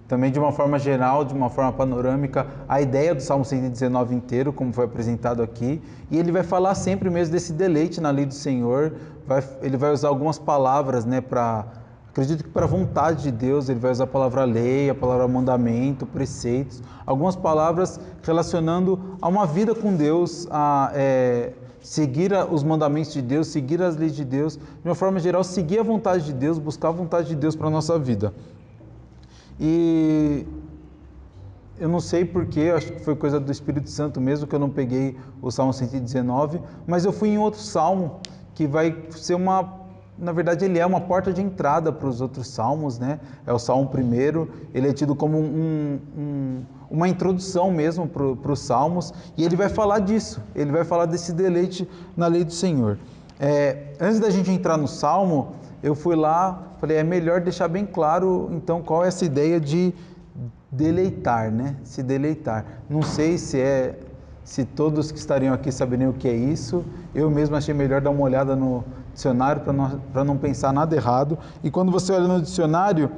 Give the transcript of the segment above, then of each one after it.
também de uma forma geral, de uma forma panorâmica, a ideia do Salmo 119 inteiro, como foi apresentado aqui, e ele vai falar sempre mesmo desse deleite na lei do Senhor. Ele vai usar algumas palavras, né, acredito que para a vontade de Deus. Ele vai usar a palavra lei, a palavra mandamento, preceitos, algumas palavras relacionando a uma vida com Deus, seguir os mandamentos de Deus, seguir as leis de Deus, de uma forma geral, seguir a vontade de Deus, buscar a vontade de Deus para a nossa vida. E eu não sei porquê, acho que foi coisa do Espírito Santo mesmo, que eu não peguei o Salmo 119, mas eu fui em outro salmo, que vai ser na verdade ele é uma porta de entrada para os outros salmos, né? É o Salmo 1, ele é tido como uma introdução mesmo para os salmos, e ele vai falar disso, ele vai falar desse deleite na lei do Senhor. Antes da gente entrar no salmo, eu fui lá, falei, é melhor deixar bem claro, então, qual é essa ideia de deleitar, né? Se deleitar. Não sei se todos que estariam aqui saberiam o que é isso. Eu mesmo achei melhor dar uma olhada no dicionário para não pensar nada errado. E quando você olha no dicionário,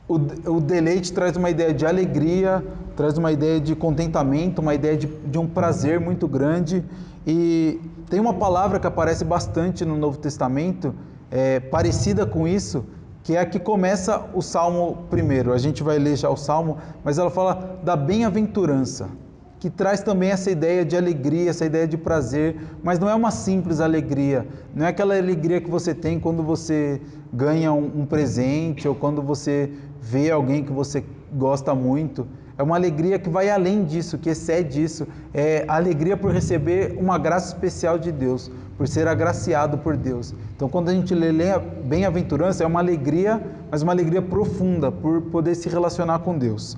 o deleite traz uma ideia de alegria, traz uma ideia de contentamento, uma ideia de um prazer muito grande. E tem uma palavra que aparece bastante no Novo Testamento, parecida com isso, que é a que começa o Salmo 1. A gente vai ler já o Salmo, mas ela fala da bem-aventurança, que traz também essa ideia de alegria, essa ideia de prazer, mas não é uma simples alegria, não é aquela alegria que você tem quando você ganha um presente, ou quando você vê alguém que você gosta muito. É uma alegria que vai além disso, que excede isso. É a alegria por receber uma graça especial de Deus, por ser agraciado por Deus. Então, quando a gente lê a bem-aventurança, é uma alegria, mas uma alegria profunda, por poder se relacionar com Deus.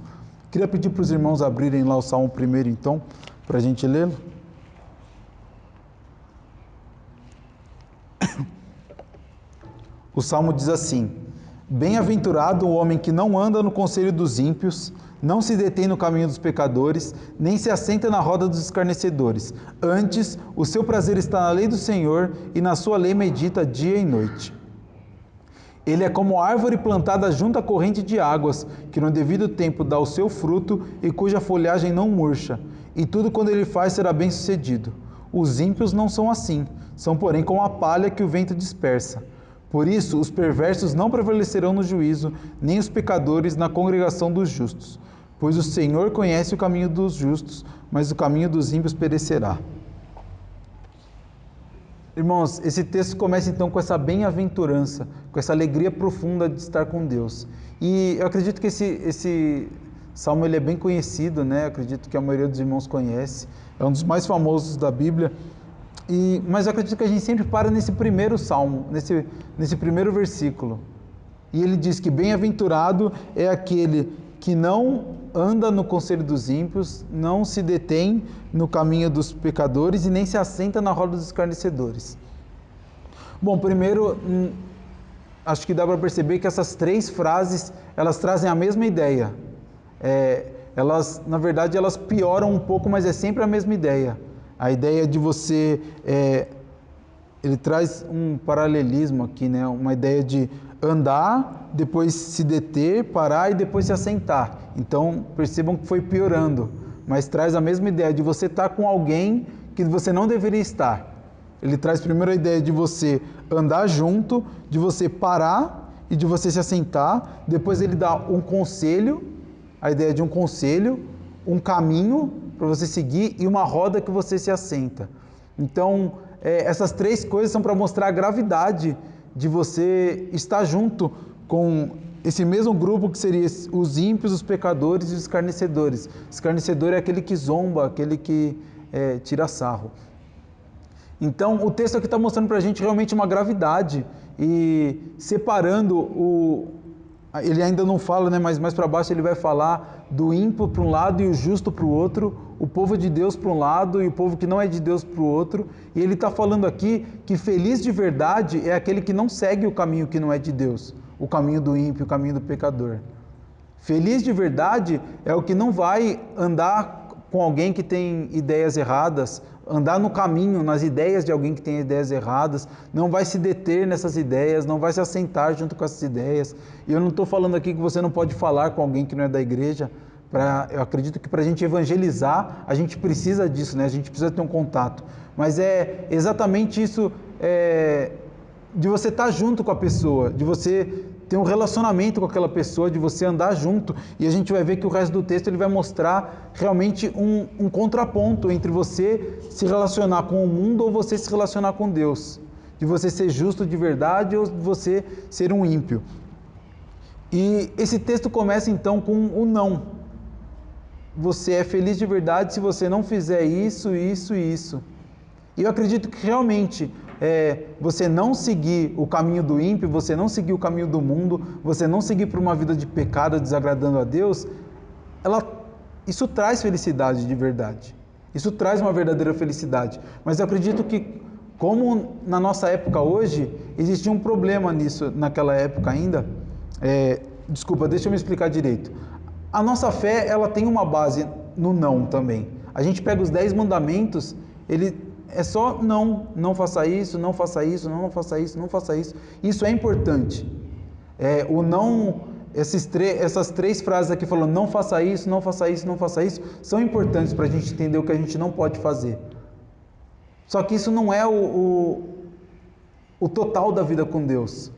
Queria pedir para os irmãos abrirem lá o Salmo 1, então, para a gente lê-lo. O Salmo diz assim: Bem-aventurado o homem que não anda no conselho dos ímpios, não se detém no caminho dos pecadores, nem se assenta na roda dos escarnecedores. Antes, o seu prazer está na lei do Senhor, e na sua lei medita dia e noite. Ele é como árvore plantada junto à corrente de águas, que no devido tempo dá o seu fruto e cuja folhagem não murcha, e tudo quando ele faz será bem sucedido. Os ímpios não são assim, são porém como a palha que o vento dispersa. Por isso, os perversos não prevalecerão no juízo, nem os pecadores na congregação dos justos. Pois o Senhor conhece o caminho dos justos, mas o caminho dos ímpios perecerá. Irmãos, esse texto começa então com essa bem-aventurança, com essa alegria profunda de estar com Deus. E eu acredito que esse salmo ele é bem conhecido, né? Eu acredito que a maioria dos irmãos conhece. É um dos mais famosos da Bíblia. Mas eu acredito que a gente sempre para nesse primeiro salmo, nesse primeiro versículo. E ele diz que bem-aventurado é aquele que não anda no conselho dos ímpios, não se detém no caminho dos pecadores e nem se assenta na roda dos escarnecedores. Bom, primeiro, acho que dá para perceber que essas três frases, elas trazem a mesma ideia. Na verdade, elas pioram um pouco, mas é sempre a mesma ideia. A ideia de você... ele traz um paralelismo aqui, né? Uma ideia de andar, depois se deter, parar e depois se assentar. Então, percebam que foi piorando, mas traz a mesma ideia de você estar com alguém que você não deveria estar. Ele traz primeiro a ideia de você andar junto, de você parar e de você se assentar. Depois ele dá um conselho, a ideia de um conselho, um caminho para você seguir e uma roda que você se assenta. Então, essas três coisas são para mostrar a gravidade de você estar junto com esse mesmo grupo que seria os ímpios, os pecadores e os escarnecedores. Escarnecedor é aquele que zomba, aquele que tira sarro. Então, o texto aqui está mostrando para a gente realmente uma gravidade e separando ele ainda não fala, né, mas mais para baixo ele vai falar do ímpio para um lado e o justo para o outro, o povo de Deus para um lado e o povo que não é de Deus para o outro. E ele está falando aqui que feliz de verdade é aquele que não segue o caminho que não é de Deus, o caminho do ímpio, o caminho do pecador. Feliz de verdade é o que não vai andar com alguém que tem ideias erradas, andar no caminho, nas ideias de alguém que tem ideias erradas, não vai se deter nessas ideias, não vai se assentar junto com essas ideias. E eu não estou falando aqui que você não pode falar com alguém que não é da igreja. Eu acredito que para a gente evangelizar, a gente precisa disso, né? A gente precisa ter um contato. Mas é exatamente isso, de você estar junto com a pessoa, de você ter um relacionamento com aquela pessoa, de você andar junto. E a gente vai ver que o resto do texto ele vai mostrar realmente um contraponto entre você se relacionar com o mundo ou você se relacionar com Deus. De você ser justo de verdade ou de você ser um ímpio. E esse texto começa então com o não. Você é feliz de verdade se você não fizer isso, isso e isso. E eu acredito que realmente você não seguir o caminho do ímpio, você não seguir o caminho do mundo, você não seguir por uma vida de pecado desagradando a Deus, isso traz felicidade de verdade. Isso traz uma verdadeira felicidade. Mas eu acredito que, como na nossa época hoje, existia um problema nisso, naquela época ainda. Desculpa, deixa eu me explicar direito. A nossa fé, ela tem uma base no não também. A gente pega os 10 mandamentos, é só não faça isso, não faça isso, não faça isso, não faça isso. Isso é importante. O não, essas 3 frases aqui falando não faça isso, não faça isso, não faça isso, são importantes para a gente entender o que a gente não pode fazer. Só que isso não é o total da vida com Deus.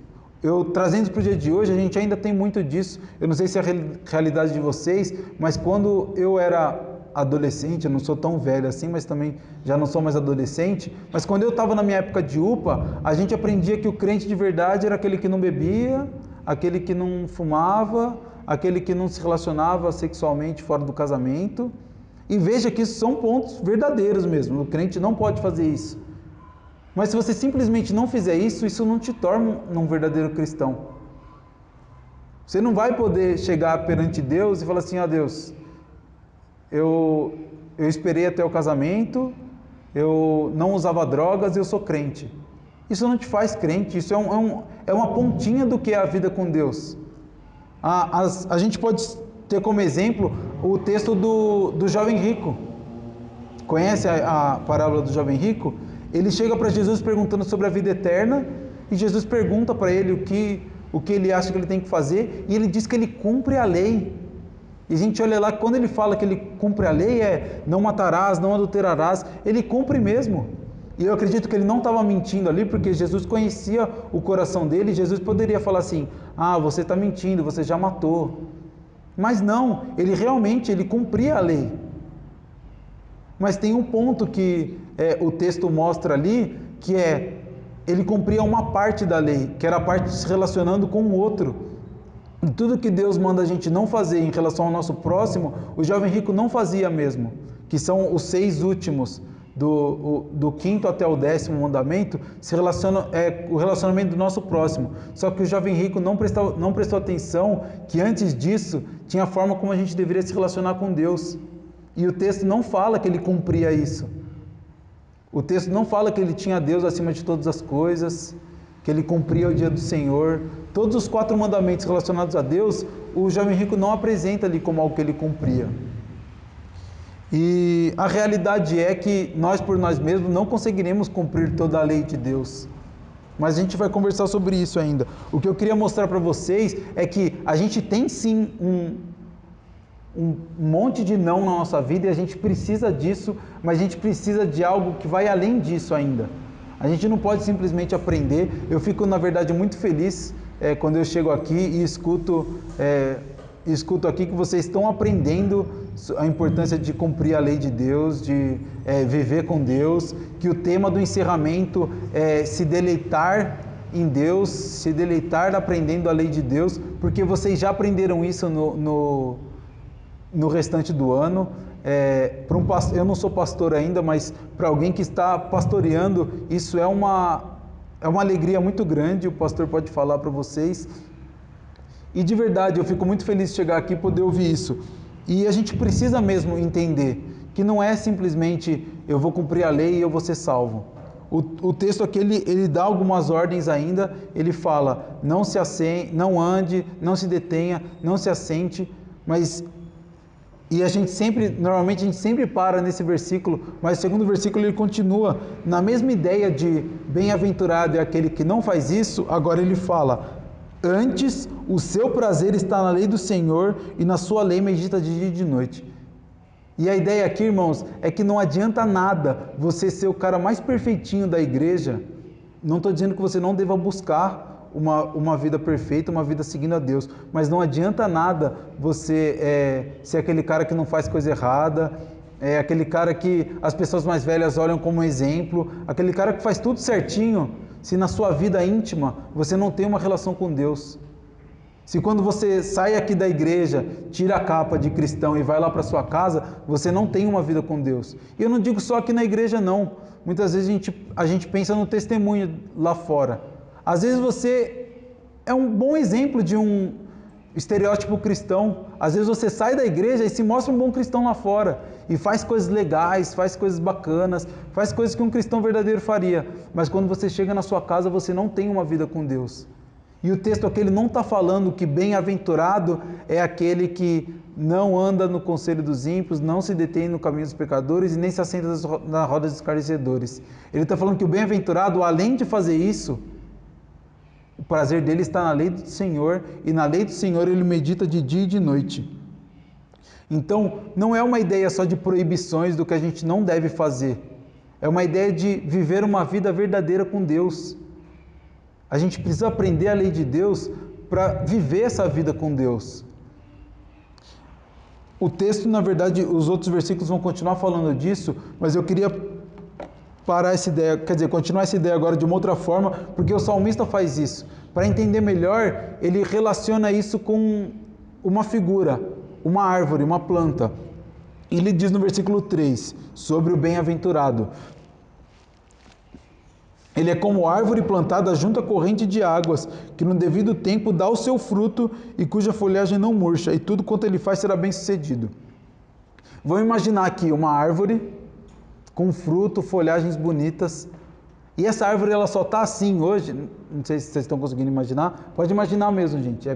Trazendo para o dia de hoje, a gente ainda tem muito disso. Eu não sei se é a realidade de vocês, mas quando eu era adolescente, eu não sou tão velho assim, mas também já não sou mais adolescente, mas quando eu estava na minha época de UPA, a gente aprendia que o crente de verdade era aquele que não bebia, aquele que não fumava, aquele que não se relacionava sexualmente fora do casamento. E veja que isso são pontos verdadeiros mesmo, o crente não pode fazer isso. Mas se você simplesmente não fizer isso, isso não te torna um verdadeiro cristão. Você não vai poder chegar perante Deus e falar assim, Deus, eu esperei até o casamento, eu não usava drogas e eu sou crente. Isso não te faz crente, isso é uma pontinha do que é a vida com Deus. A gente pode ter como exemplo o texto do jovem rico. Conhece a parábola do jovem rico? Ele chega para Jesus perguntando sobre a vida eterna e Jesus pergunta para ele o que ele acha que ele tem que fazer e ele diz que ele cumpre a lei. E a gente olha lá, quando ele fala que ele cumpre a lei, não matarás, não adulterarás, ele cumpre mesmo. E eu acredito que ele não estava mentindo ali, porque Jesus conhecia o coração dele, e Jesus poderia falar assim, você está mentindo, você já matou. Mas não, ele realmente cumpria a lei. Mas tem um ponto que o texto mostra ali, que ele cumpria uma parte da lei, que era a parte se relacionando com o outro. E tudo que Deus manda a gente não fazer em relação ao nosso próximo, o jovem rico não fazia mesmo, que são os 6 últimos, do 5º até o 10º mandamento, o relacionamento do nosso próximo. Só que o jovem rico não prestou atenção que antes disso tinha a forma como a gente deveria se relacionar com Deus. E o texto não fala que ele cumpria isso. O texto não fala que ele tinha Deus acima de todas as coisas, que ele cumpria o dia do Senhor. Todos os 4 mandamentos relacionados a Deus, o jovem rico não apresenta ali como algo que ele cumpria. E a realidade é que nós por nós mesmos não conseguiremos cumprir toda a lei de Deus. Mas a gente vai conversar sobre isso ainda. O que eu queria mostrar para vocês é que a gente tem sim um monte de não na nossa vida e a gente precisa disso, mas a gente precisa de algo que vai além disso ainda. A gente não pode simplesmente aprender. Eu fico, na verdade, muito feliz quando eu chego aqui e escuto aqui que vocês estão aprendendo a importância de cumprir a lei de Deus, de viver com Deus, que o tema do encerramento é se deleitar em Deus, se deleitar aprendendo a lei de Deus, porque vocês já aprenderam isso no restante do ano. Eu não sou pastor ainda, mas para alguém que está pastoreando, isso é uma alegria muito grande, o pastor pode falar para vocês. E de verdade, eu fico muito feliz de chegar aqui e poder ouvir isso. E a gente precisa mesmo entender que não é simplesmente eu vou cumprir a lei e eu vou ser salvo. O texto aqui, ele dá algumas ordens ainda, ele fala, não ande, não se detenha, não se assente, mas E normalmente a gente sempre para nesse versículo, mas o segundo versículo ele continua na mesma ideia de bem-aventurado é aquele que não faz isso. Agora ele fala: antes o seu prazer está na lei do Senhor e na sua lei medita de dia e de noite. E a ideia aqui, irmãos, é que não adianta nada você ser o cara mais perfeitinho da igreja. Não estou dizendo que você não deva buscar uma vida perfeita, uma vida seguindo a Deus, mas não adianta nada você ser aquele cara que não faz coisa errada, aquele cara que as pessoas mais velhas olham como exemplo, aquele cara que faz tudo certinho, se na sua vida íntima você não tem uma relação com Deus. Se quando você sai aqui da igreja, tira a capa de cristão e vai lá para sua casa, você não tem uma vida com Deus. E eu não digo só aqui na igreja não, muitas vezes a gente pensa no testemunho lá fora. Às vezes você é um bom exemplo de um estereótipo cristão. Às vezes você sai da igreja e se mostra um bom cristão lá fora. E faz coisas legais, faz coisas bacanas, faz coisas que um cristão verdadeiro faria. Mas quando você chega na sua casa, você não tem uma vida com Deus. E o texto aqui ele não está falando que bem-aventurado é aquele que não anda no conselho dos ímpios, não se detém no caminho dos pecadores e nem se assenta na roda dos escarnecedores. Ele está falando que o bem-aventurado, além de fazer isso, o prazer dele está na lei do Senhor, e na lei do Senhor ele medita de dia e de noite. Então, não é uma ideia só de proibições do que a gente não deve fazer. É uma ideia de viver uma vida verdadeira com Deus. A gente precisa aprender a lei de Deus para viver essa vida com Deus. O texto, na verdade, os outros versículos vão continuar falando disso, mas eu queria parar essa ideia, continuar essa ideia agora de uma outra forma, porque o salmista faz isso. Para entender melhor, ele relaciona isso com uma figura, uma árvore, uma planta. Ele diz no versículo 3, sobre o bem-aventurado: ele é como árvore plantada junto à corrente de águas, que no devido tempo dá o seu fruto e cuja folhagem não murcha, e tudo quanto ele faz será bem sucedido. Vamos imaginar aqui uma árvore com fruto, folhagens bonitas. E essa árvore ela só está assim hoje, não sei se vocês estão conseguindo imaginar, pode imaginar mesmo, gente.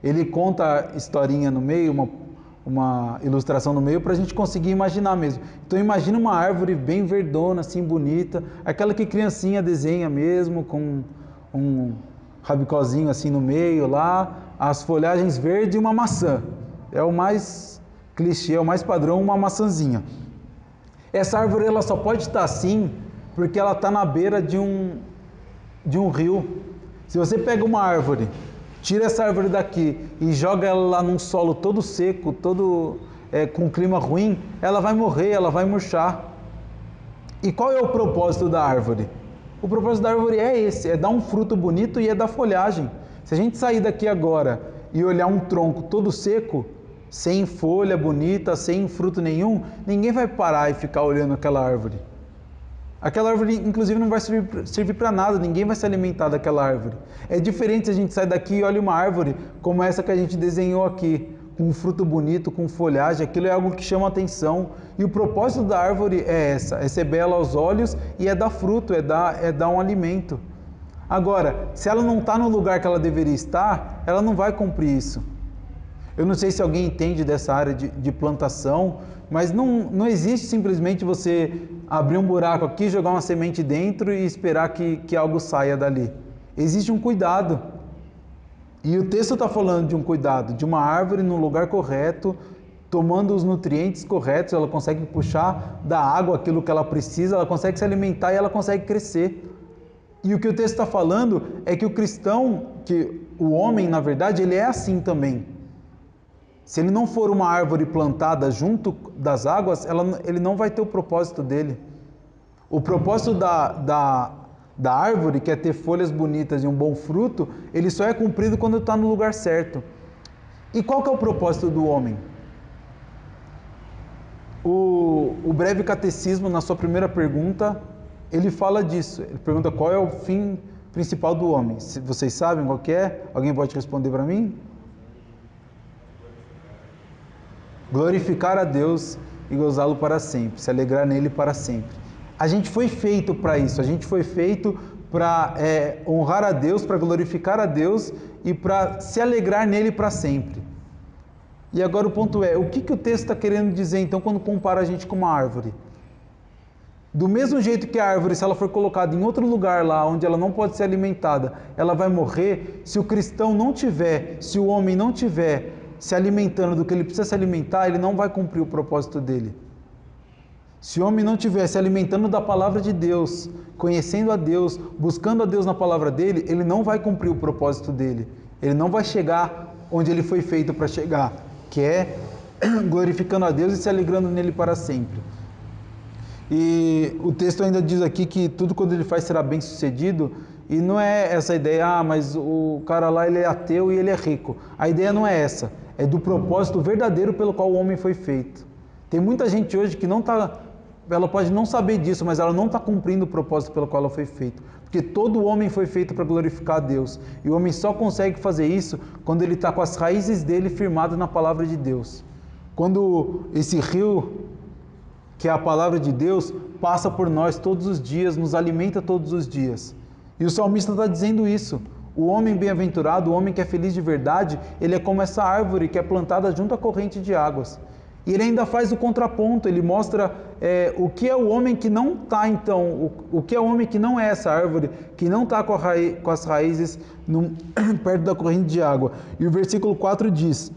Ele conta historinha no meio, uma ilustração no meio para a gente conseguir imaginar mesmo. Então imagina uma árvore bem verdona, assim, bonita, aquela que criancinha desenha mesmo, com um rabicózinho assim no meio lá, as folhagens verdes e uma maçã. É o mais clichê, é o mais padrão, uma maçãzinha. Essa árvore ela só pode estar assim porque ela está na beira de um rio. Se você pega uma árvore, tira essa árvore daqui e joga ela lá num solo todo seco, todo com clima ruim, ela vai morrer, ela vai murchar. E qual é o propósito da árvore? O propósito da árvore é esse, é dar um fruto bonito e é dar folhagem. Se a gente sair daqui agora e olhar um tronco todo seco, sem folha bonita, sem fruto nenhum, ninguém vai parar e ficar olhando aquela árvore. Aquela árvore, inclusive, não vai servir para nada, ninguém vai se alimentar daquela árvore. É diferente se a gente sai daqui e olha uma árvore como essa que a gente desenhou aqui, com um fruto bonito, com folhagem, aquilo é algo que chama atenção. E o propósito da árvore é ser bela aos olhos e é dar fruto, é dar um alimento. Agora, se ela não está no lugar que ela deveria estar, ela não vai cumprir isso. Eu não sei se alguém entende dessa área de plantação, mas não existe simplesmente você abrir um buraco aqui, jogar uma semente dentro e esperar que algo saia dali. Existe um cuidado. E o texto está falando de um cuidado, de uma árvore no lugar correto, tomando os nutrientes corretos, ela consegue puxar da água aquilo que ela precisa, ela consegue se alimentar e ela consegue crescer. E o que o texto está falando é que o cristão, que o homem, na verdade, ele é assim também. Se ele não for uma árvore plantada junto das águas, ele não vai ter o propósito dele. O propósito da árvore, que é ter folhas bonitas e um bom fruto, ele só é cumprido quando está no lugar certo. E qual que é o propósito do homem? O breve catecismo, na sua primeira pergunta, ele fala disso. Ele pergunta qual é o fim principal do homem. Se vocês sabem qual que é, alguém pode responder para mim? Glorificar a Deus e gozá-lo para sempre, se alegrar nele para sempre. A gente foi feito para isso, a gente foi feito para honrar a Deus, para glorificar a Deus e para se alegrar nele para sempre. E agora o ponto é, o que o texto está querendo dizer então quando compara a gente com uma árvore? Do mesmo jeito que a árvore, se ela for colocada em outro lugar lá, onde ela não pode ser alimentada, ela vai morrer. Se o cristão não tiver, se o homem não tiver se alimentando do que ele precisa se alimentar, ele não vai cumprir o propósito dele. Se o homem não estiver se alimentando da palavra de Deus, conhecendo a Deus, buscando a Deus na palavra dele, ele não vai cumprir o propósito dele. Ele não vai chegar onde ele foi feito para chegar, que é glorificando a Deus e se alegrando nele para sempre. E o texto ainda diz aqui que tudo quando ele faz será bem sucedido, e não é essa ideia, mas o cara lá ele é ateu e ele é rico. A ideia não é essa, é do propósito verdadeiro pelo qual o homem foi feito. Tem muita gente hoje que não está, ela pode não saber disso, mas ela não está cumprindo o propósito pelo qual ela foi feita. Porque todo homem foi feito para glorificar a Deus, e o homem só consegue fazer isso quando ele está com as raízes dele firmadas na palavra de Deus. Quando esse rio, que é a palavra de Deus, passa por nós todos os dias, nos alimenta todos os dias. E o salmista está dizendo isso. O homem bem-aventurado, o homem que é feliz de verdade, ele é como essa árvore que é plantada junto à corrente de águas. E ele ainda faz o contraponto, ele mostra o que é o homem que não está, então, o que é o homem que não é essa árvore, que não está com as raízes perto da corrente de água. E o versículo 4 diz: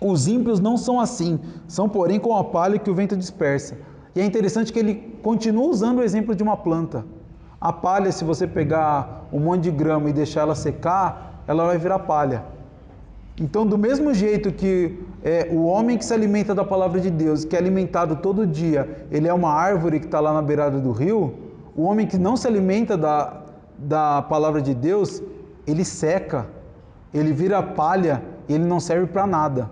os ímpios não são assim, são porém como a palha que o vento dispersa. E é interessante que ele continua usando o exemplo de uma planta. A palha, se você pegar um monte de grama e deixar ela secar, ela vai virar palha. Então, do mesmo jeito que o homem que se alimenta da palavra de Deus, que é alimentado todo dia, ele é uma árvore que está lá na beirada do rio, o homem que não se alimenta da palavra de Deus, ele seca, ele vira palha, ele não serve para nada.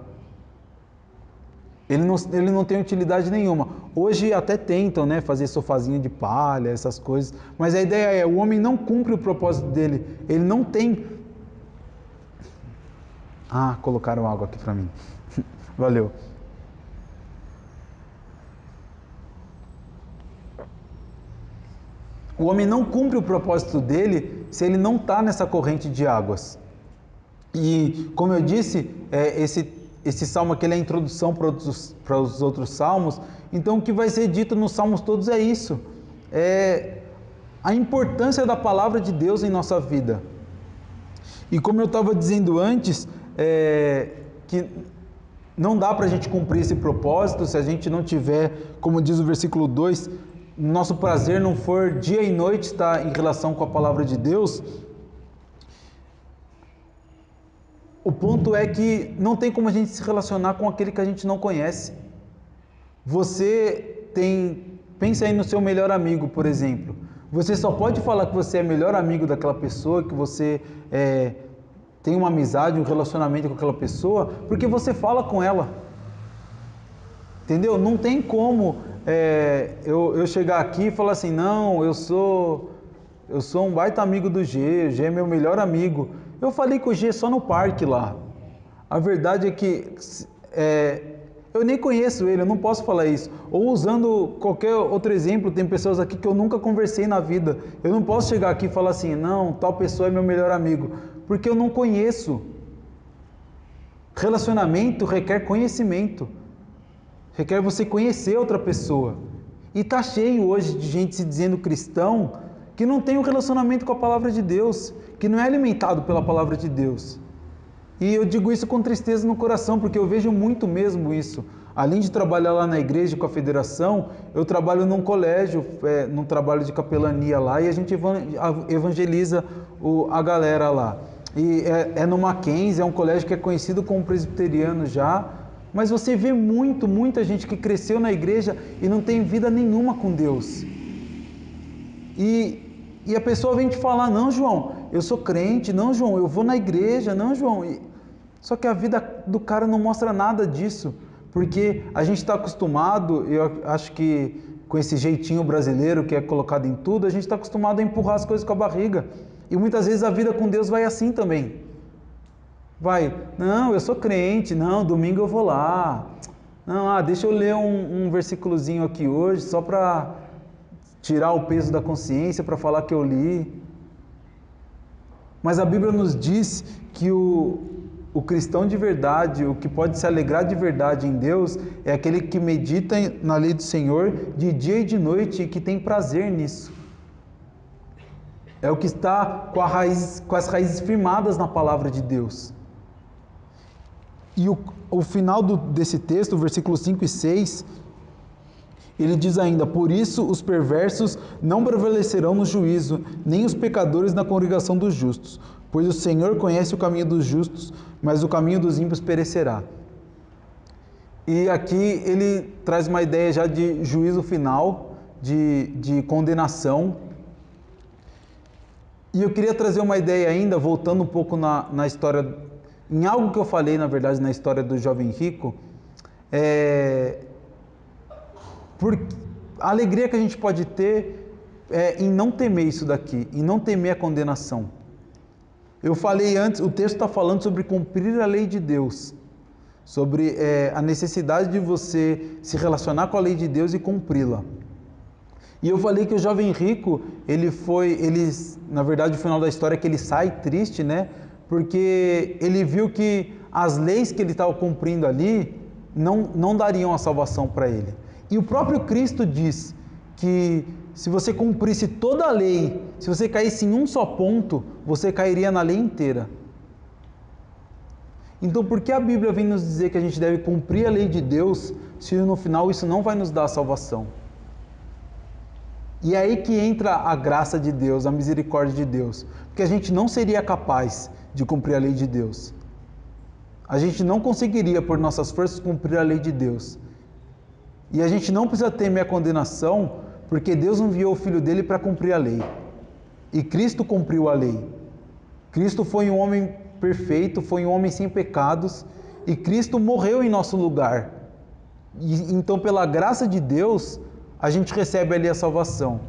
Ele não tem utilidade nenhuma. Hoje até tentam, né, fazer sofazinho de palha, essas coisas, mas a ideia é, o homem não cumpre o propósito dele, ele não tem... Ah, colocaram água aqui para mim. Valeu. O homem não cumpre o propósito dele se ele não está nessa corrente de águas. E, como eu disse, esse salmo aqui é a introdução para os outros salmos. Então, o que vai ser dito nos salmos todos é isso. É a importância da palavra de Deus em nossa vida. E como eu estava dizendo antes, que não dá para a gente cumprir esse propósito se a gente não tiver, como diz o versículo 2, nosso prazer não for dia e noite estar em relação com a palavra de Deus. O ponto é que não tem como a gente se relacionar com aquele que a gente não conhece. Pensa aí no seu melhor amigo, por exemplo. Você só pode falar que você é melhor amigo daquela pessoa, que você tem uma amizade, um relacionamento com aquela pessoa, porque você fala com ela. Entendeu? Não tem como eu chegar aqui e falar assim, não, eu sou um baita amigo do G, o G é meu melhor amigo. Eu falei com o G só no parque lá. A verdade é que eu nem conheço ele, eu não posso falar isso. Ou usando qualquer outro exemplo, tem pessoas aqui que eu nunca conversei na vida. Eu não posso chegar aqui e falar assim, não, tal pessoa é meu melhor amigo, porque eu não conheço. Relacionamento requer conhecimento. Requer você conhecer outra pessoa. E tá cheio hoje de gente se dizendo cristão que não tem um relacionamento com a palavra de Deus, que não é alimentado pela palavra de Deus. E eu digo isso com tristeza no coração, porque eu vejo muito mesmo isso. Além de trabalhar lá na igreja com a federação, eu trabalho num colégio, num trabalho de capelania lá, e a gente evangeliza a galera lá. E é no Mackenzie, é um colégio que é conhecido como presbiteriano já, mas você vê muita gente que cresceu na igreja e não tem vida nenhuma com Deus. E a pessoa vem te falar, não, João, eu sou crente, não, João, eu vou na igreja, não, João. Só que a vida do cara não mostra nada disso, porque a gente está acostumado, eu acho que com esse jeitinho brasileiro que é colocado em tudo, a gente está acostumado a empurrar as coisas com a barriga. E muitas vezes a vida com Deus vai assim também. Vai, não, eu sou crente, não, domingo eu vou lá. Não, deixa eu ler um versículozinho aqui hoje, só para tirar o peso da consciência, para falar que eu li. Mas a Bíblia nos diz que o o cristão de verdade, o que pode se alegrar de verdade em Deus, é aquele que medita na lei do Senhor de dia e de noite e que tem prazer nisso. É o que está com as raízes firmadas na palavra de Deus. E o final desse texto, o versículo 5 e 6, ele diz ainda: por isso os perversos não prevalecerão no juízo, nem os pecadores na congregação dos justos. Pois o Senhor conhece o caminho dos justos, mas o caminho dos ímpios perecerá. E aqui ele traz uma ideia já de juízo final, de condenação. E eu queria trazer uma ideia ainda, voltando um pouco na história, em algo que eu falei, na verdade, na história do jovem rico, por a alegria que a gente pode ter em não temer isso daqui, em não temer a condenação. Eu falei antes, o texto está falando sobre cumprir a lei de Deus, sobre a necessidade de você se relacionar com a lei de Deus e cumpri-la. E eu falei que o jovem rico, na verdade, o final da história é que ele sai triste, né? Porque ele viu que as leis que ele estava cumprindo ali não dariam a salvação para ele. E o próprio Cristo diz que se você cumprisse toda a lei, se você caísse em um só ponto, você cairia na lei inteira. Então, por que a Bíblia vem nos dizer que a gente deve cumprir a lei de Deus, se no final isso não vai nos dar a salvação? E é aí que entra a graça de Deus, a misericórdia de Deus. Porque a gente não seria capaz de cumprir a lei de Deus. A gente não conseguiria, por nossas forças, cumprir a lei de Deus. E a gente não precisa temer a condenação, porque Deus enviou o Filho dele para cumprir a lei. E Cristo cumpriu a lei. Cristo foi um homem perfeito, foi um homem sem pecados, e Cristo morreu em nosso lugar. E então, pela graça de Deus, a gente recebe ali a salvação.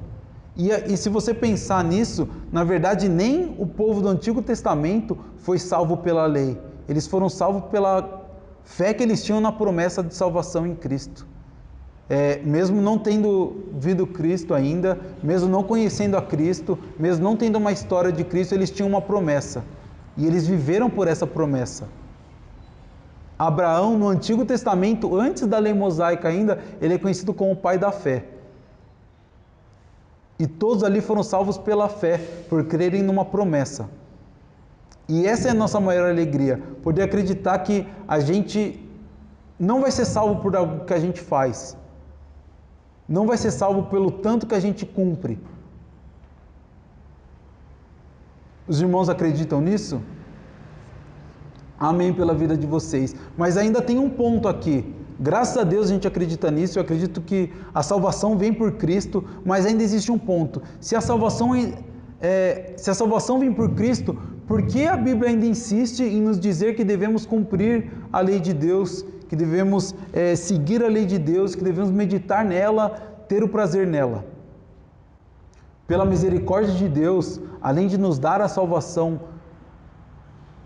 E se você pensar nisso, na verdade, nem o povo do Antigo Testamento foi salvo pela lei. Eles foram salvos pela fé que eles tinham na promessa de salvação em Cristo. Mesmo não tendo visto Cristo ainda, mesmo não conhecendo a Cristo, mesmo não tendo uma história de Cristo, eles tinham uma promessa. E eles viveram por essa promessa. Abraão, no Antigo Testamento, antes da lei mosaica ainda, ele é conhecido como o pai da fé. E todos ali foram salvos pela fé, por crerem numa promessa. E essa é a nossa maior alegria, poder acreditar que a gente não vai ser salvo por algo que a gente faz. Não vai ser salvo pelo tanto que a gente cumpre. Os irmãos acreditam nisso? Amém pela vida de vocês. Mas ainda tem um ponto aqui. Graças a Deus a gente acredita nisso. Eu acredito que a salvação vem por Cristo, mas ainda existe um ponto. Se a salvação vem por Cristo, por que a Bíblia ainda insiste em nos dizer que devemos cumprir a lei de Deus, que devemos seguir a lei de Deus, que devemos meditar nela, ter o prazer nela? Pela misericórdia de Deus, além de nos dar a salvação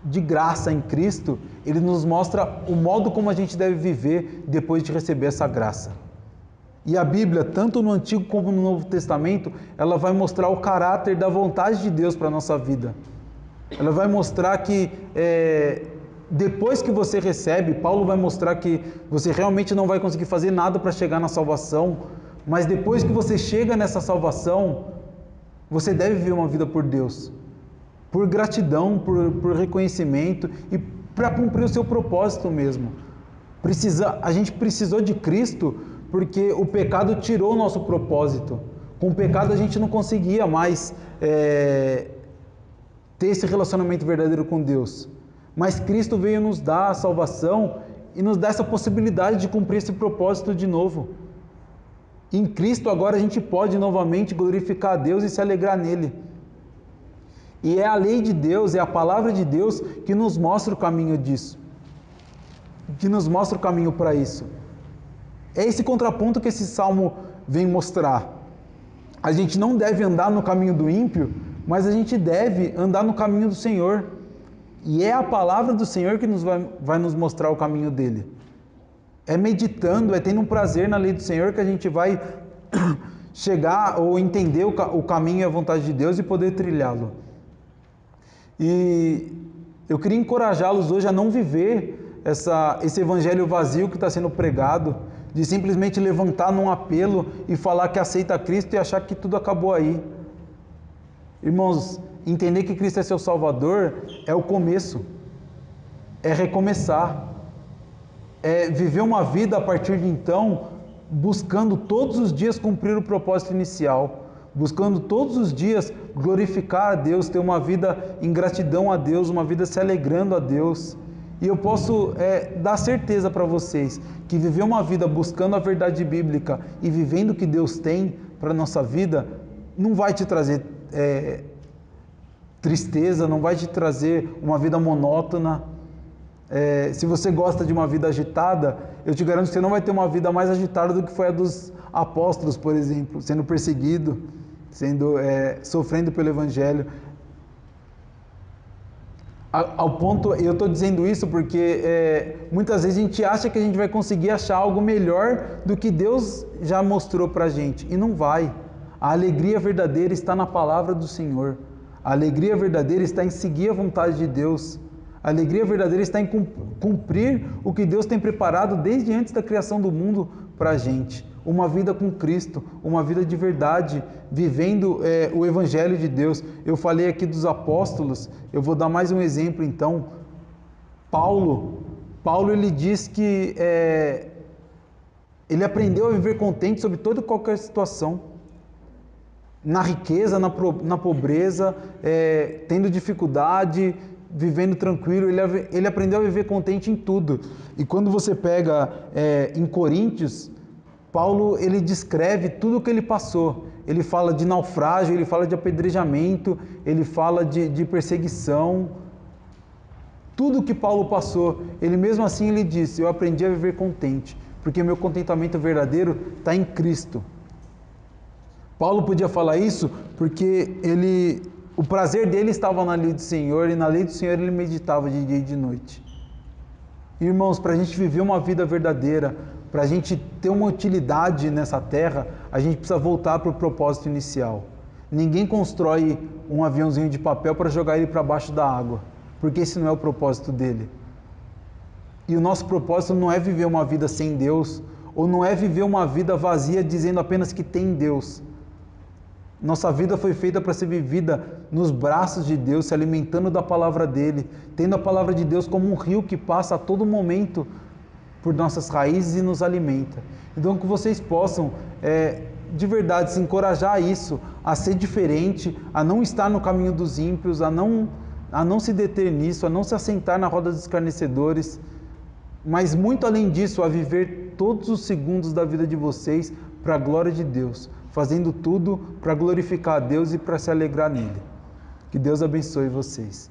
de graça em Cristo, Ele nos mostra o modo como a gente deve viver depois de receber essa graça. E a Bíblia, tanto no Antigo como no Novo Testamento, ela vai mostrar o caráter da vontade de Deus para a nossa vida. Ela vai mostrar que depois que você recebe, Paulo vai mostrar que você realmente não vai conseguir fazer nada para chegar na salvação, mas depois que você chega nessa salvação, você deve viver uma vida por Deus, por gratidão, por reconhecimento e para cumprir o seu propósito mesmo. A gente precisou de Cristo porque o pecado tirou o nosso propósito. Com o pecado a gente não conseguia mais ter esse relacionamento verdadeiro com Deus. Mas Cristo veio nos dar a salvação e nos dar essa possibilidade de cumprir esse propósito de novo. Em Cristo agora a gente pode novamente glorificar a Deus e se alegrar nele. E é a lei de Deus, é a palavra de Deus que nos mostra o caminho disso. Que nos mostra o caminho para isso. É esse contraponto que esse salmo vem mostrar. A gente não deve andar no caminho do ímpio, mas a gente deve andar no caminho do Senhor. E é a palavra do Senhor que vai nos mostrar o caminho dele. É meditando, é tendo um prazer na lei do Senhor que a gente vai chegar ou entender o caminho e a vontade de Deus e poder trilhá-lo. E Eu queria encorajá-los hoje a não viver esse evangelho vazio que está sendo pregado, de simplesmente levantar num apelo e falar que aceita Cristo e achar que tudo acabou aí. Irmãos, entender que Cristo é seu Salvador é o começo, é recomeçar, é viver uma vida a partir de então, buscando todos os dias cumprir o propósito inicial, buscando todos os dias glorificar a Deus, ter uma vida em gratidão a Deus, uma vida se alegrando a Deus. E eu posso dar certeza para vocês que viver uma vida buscando a verdade bíblica e vivendo o que Deus tem para a nossa vida, não vai te trazer tristeza, não vai te trazer uma vida monótona. Se você gosta de uma vida agitada, eu te garanto que você não vai ter uma vida mais agitada do que foi a dos apóstolos, por exemplo, sendo perseguido, sofrendo pelo Evangelho. Ao ponto, eu estou dizendo isso porque muitas vezes a gente acha que a gente vai conseguir achar algo melhor do que Deus já mostrou para a gente, e não vai. A alegria verdadeira está na palavra do Senhor. A alegria verdadeira está em seguir a vontade de Deus. A alegria verdadeira está em cumprir o que Deus tem preparado desde antes da criação do mundo para a gente. Uma vida com Cristo, uma vida de verdade, vivendo o Evangelho de Deus. Eu falei aqui dos apóstolos, eu vou dar mais um exemplo então. Paulo ele diz que ele aprendeu a viver contente sobre toda e qualquer situação. Na riqueza, na pobreza, tendo dificuldade, vivendo tranquilo, ele aprendeu a viver contente em tudo. E quando você pega em Coríntios, Paulo ele descreve tudo o que ele passou. Ele fala de naufrágio, ele fala de apedrejamento, ele fala de perseguição. Tudo que Paulo passou, ele mesmo assim ele disse: eu aprendi a viver contente, porque meu contentamento verdadeiro está em Cristo. Paulo podia falar isso porque o prazer dele estava na lei do Senhor, e na lei do Senhor ele meditava de dia e de noite. Irmãos, para a gente viver uma vida verdadeira, para a gente ter uma utilidade nessa terra, a gente precisa voltar para o propósito inicial. Ninguém constrói um aviãozinho de papel para jogar ele para baixo da água, porque esse não é o propósito dele. E o nosso propósito não é viver uma vida sem Deus, ou não é viver uma vida vazia dizendo apenas que tem Deus. Nossa vida foi feita para ser vivida nos braços de Deus, se alimentando da palavra dele, tendo a palavra de Deus como um rio que passa a todo momento por nossas raízes e nos alimenta. Então que vocês possam de verdade se encorajar a isso, a ser diferente, a não estar no caminho dos ímpios, a não se deter nisso, a não se assentar na roda dos escarnecedores, mas muito além disso, a viver todos os segundos da vida de vocês para a glória de Deus, fazendo tudo para glorificar a Deus e para se alegrar nele. Que Deus abençoe vocês.